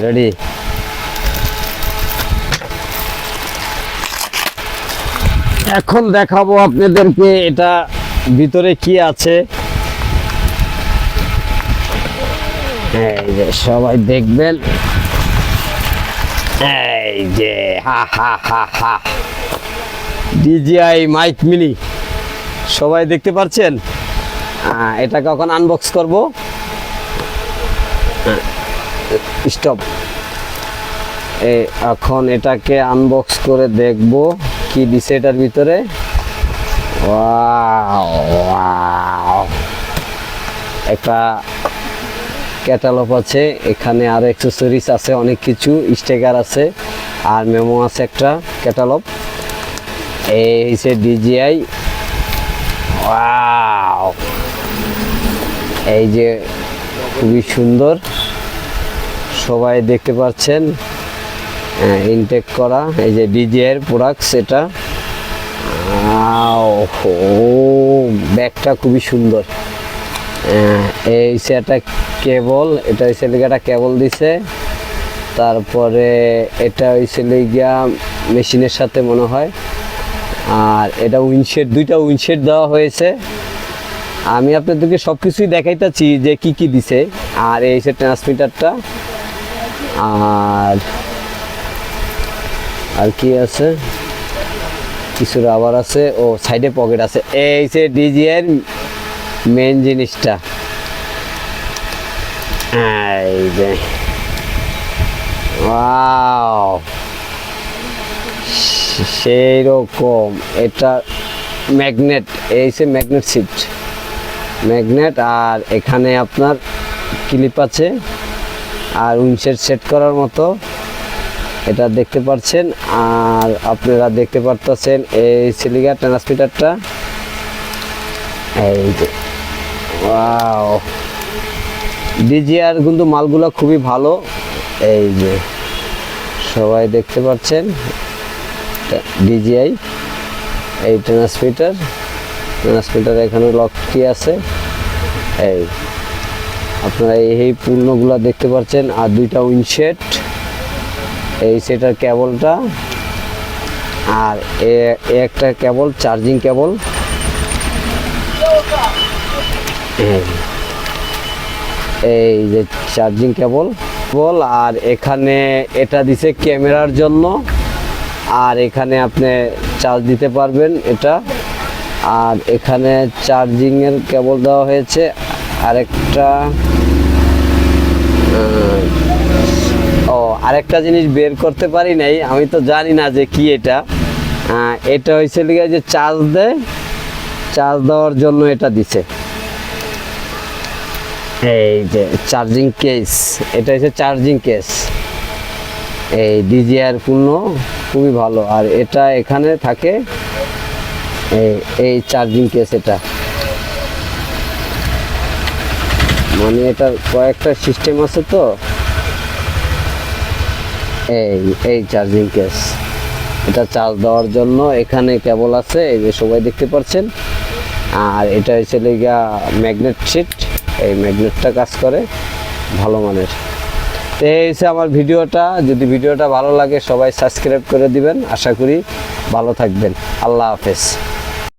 Ready. এখন দেখাবো আপনাদেরকে এটা ভিতরে কি আছে। এই যে সবাই দেখবেন, এই যে হা হা হা হা DJI মাইক মিনি সবাই দেখতে পাচ্ছেন। এটাকে এখন আনবক্স করব। স্টপ। এখন এটাকে আনবক্স করে দেখব কি দিছে এটার ভিতরে। ওয়াও ওয়াও, একটা ক্যাটালগ আছে, এখানে আর অ্যাক্সেসরিজ আছে, অনেক কিছু স্টিকার আছে আর মেমো আছে, একটা ক্যাটালগ। এই হচ্ছে DJI। ওয়াও, এই যে খুবই সুন্দর, সবাই দেখতে পাচ্ছেন ইনটেক করা। এই যে DJI এর প্রোডাক্টস এটা। ব্যাগটা খুবই সুন্দর। এই হচ্ছে একটা কেবল, এটা হচ্ছে একটা কেবল দিছে। তারপরে এটা হচ্ছে গিয়া মেশিনের সাথে মনে হয়। আর এটা উইন্ডশেড, দুইটা উইন্ডশেড দেওয়া হয়েছে। আমি আপনাদেরকে সব কিছুই দেখাইতেছি যে কি কি দিছে। আর এই হচ্ছে ট্রান্সমিটারটা। আর কি আছে, কিছু রাবার আছে, ও সাইডে পকেট আছে। এই যে DJI এর মেন জিনিসটা। এই যে ওয়াও, সেই রকম। এটা ম্যাগনেট, এই যে ম্যাগনেট সিট, ম্যাগনেট। আর এখানে আপনার ক্লিপ আছে আর উইন্ডশেড সেট করার মতো, এটা দেখতে পাচ্ছেন। আর আপনারা দেখতে পারতেছেন এই সিলিগা ট্রান্সমিটারটা। এই যে ওয়াও, DJI কিন্তু মালগুলো খুবই ভালো। এই যে সবাই দেখতে পাচ্ছেন DJI এই ট্রান্সমিটার এখানে লকটি আছে। এই আপনারা এই পূর্ণগুলো দেখতে পাচ্ছেন। আর দুইটা উইন্ডশেড, এই সেটার কেবলটা। আর একটা কেবল, চার্জিং কেবল। এই যে চার্জিং কেবল। আর এখানে এটা দিছে ক্যামেরার জন্য। আর এখানে আপনি চার্জ দিতে পারবেন এটা। আর এখানে চার্জিং এর কেবল দেওয়া হয়েছে। আরেকটা আরেকটা জিনিস বের করতে পারি নাই, আমি তো জানি না যে কি এটা। এটা হয়েছে যে চার্জ দেয়, চার্জ দেওয়ার জন্য এটা দিছে। এই যে চার্জিং কেস, এটা হচ্ছে চার্জিং কেস। এই DJI এর পূর্ণ খুবই ভালো। আর এটা এখানে থাকে, এই চার্জিং কেস। এটা মানে এটার কয়েকটা সিস্টেম আছে তো। এই চার্জিং কেস, এটা চার্জ দেওয়ার জন্য। এখানে কেবল আছে, এই যে সবাই দেখতে পাচ্ছেন। আর এটা হচ্ছে গিয়া ম্যাগনেট শিট, এই ম্যাগনেটটা কাজ করে ভালো মানের। তো এই হচ্ছে আমার ভিডিওটা। যদি ভিডিওটা ভালো লাগে সবাই সাবস্ক্রাইব করে দিবেন। আশা করি ভালো থাকবেন। আল্লাহ হাফেজ।